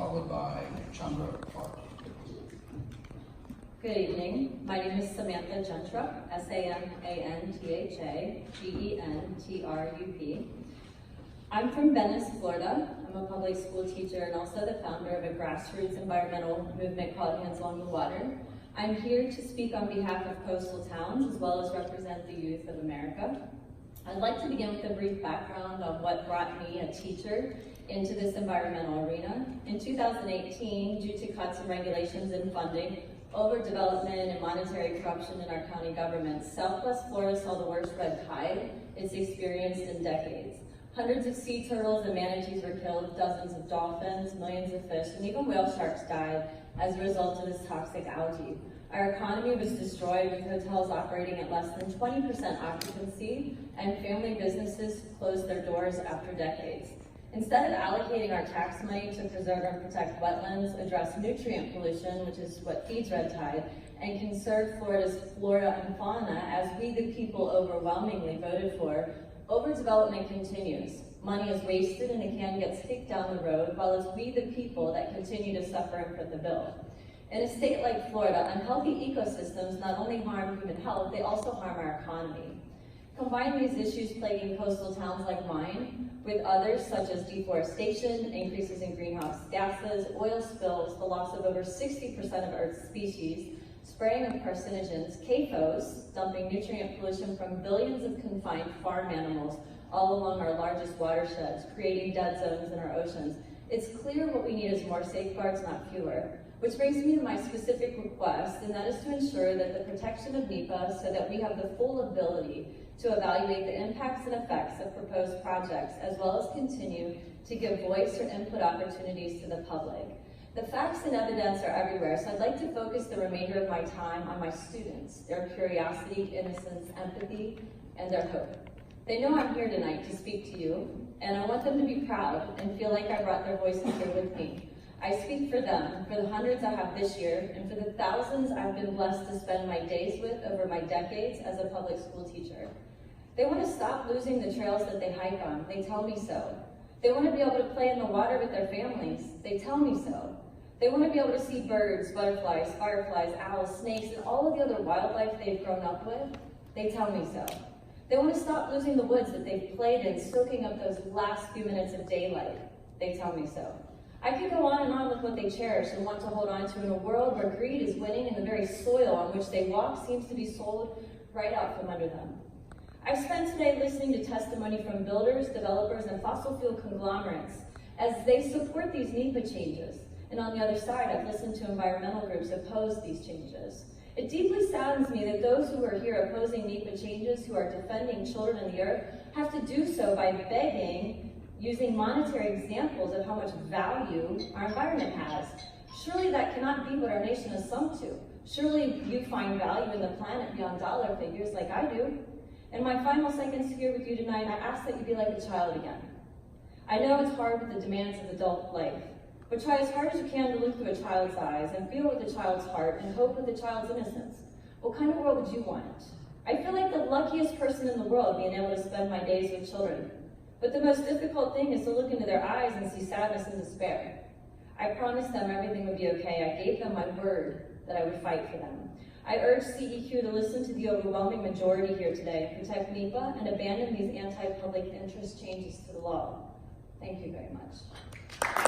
followed by Chandra Clark. Good evening. My name is Samantha Gentrup, S-A-M-A-N-T-H-A-G-E-N-T-R-U-P. I'm from Venice, Florida. I'm a public school teacher and also the founder of a grassroots environmental movement called Hands Along the Water. I'm here to speak on behalf of coastal towns as well as represent the youth of America. I'd like to begin with a brief background on what brought me, a teacher, into this environmental arena. In 2018, due to cuts in regulations and funding, overdevelopment and monetary corruption in our county government, Southwest Florida saw the worst red tide it's experienced in decades. Hundreds of sea turtles and manatees were killed, dozens of dolphins, millions of fish, and even whale sharks died as a result of this toxic algae. Our economy was destroyed with hotels operating at less than 20% occupancy, and family businesses closed their doors after decades. Instead of allocating our tax money to preserve and protect wetlands, address nutrient pollution, which is what feeds red tide, and conserve Florida's flora and fauna, as we the people overwhelmingly voted for, overdevelopment continues. Money is wasted and a can gets kicked down the road, while it's we the people that continue to suffer and foot the bill. In a state like Florida, unhealthy ecosystems not only harm human health, they also harm our economy. Combine these issues plaguing coastal towns like mine with others such as deforestation, increases in greenhouse gases, oil spills, the loss of over 60% of Earth's species, spraying of carcinogens, CAFOs, dumping nutrient pollution from billions of confined farm animals all along our largest watersheds, creating dead zones in our oceans. It's clear what we need is more safeguards, not fewer. Which brings me to my specific request, and that is to ensure that the protection of NEPA so that we have the full ability to evaluate the impacts and effects of proposed projects, as well as continue to give voice or input opportunities to the public. The facts and evidence are everywhere, so I'd like to focus the remainder of my time on my students, their curiosity, innocence, empathy, and their hope. They know I'm here tonight to speak to you, and I want them to be proud and feel like I brought their voices here with me. I speak for them, for the hundreds I have this year, and for the thousands I've been blessed to spend my days with over my decades as a public school teacher. They want to stop losing the trails that they hike on. They tell me so. They want to be able to play in the water with their families. They tell me so. They want to be able to see birds, butterflies, fireflies, owls, snakes, and all of the other wildlife they've grown up with. They tell me so. They want to stop losing the woods that they've played in, soaking up those last few minutes of daylight. They tell me so. I could go on and on with what they cherish and want to hold on to in a world where greed is winning and the very soil on which they walk seems to be sold right out from under them. I've spent today listening to testimony from builders, developers, and fossil fuel conglomerates as they support these NEPA changes. And on the other side, I've listened to environmental groups oppose these changes. It deeply saddens me that those who are here opposing NEPA changes, who are defending children in the earth, have to do so by begging, using monetary examples of how much value our environment has. Surely that cannot be what our nation has sunk to. Surely you find value in the planet beyond dollar figures like I do. In my final seconds here with you tonight, I ask that you be like a child again. I know it's hard with the demands of adult life, but try as hard as you can to look through a child's eyes and feel with a child's heart and hope with a child's innocence. What kind of world would you want? I feel like the luckiest person in the world being able to spend my days with children. But the most difficult thing is to look into their eyes and see sadness and despair. I promised them everything would be okay. I gave them my word that I would fight for them. I urge CEQ to listen to the overwhelming majority here today, protect NEPA, and abandon these anti-public interest changes to the law. Thank you very much.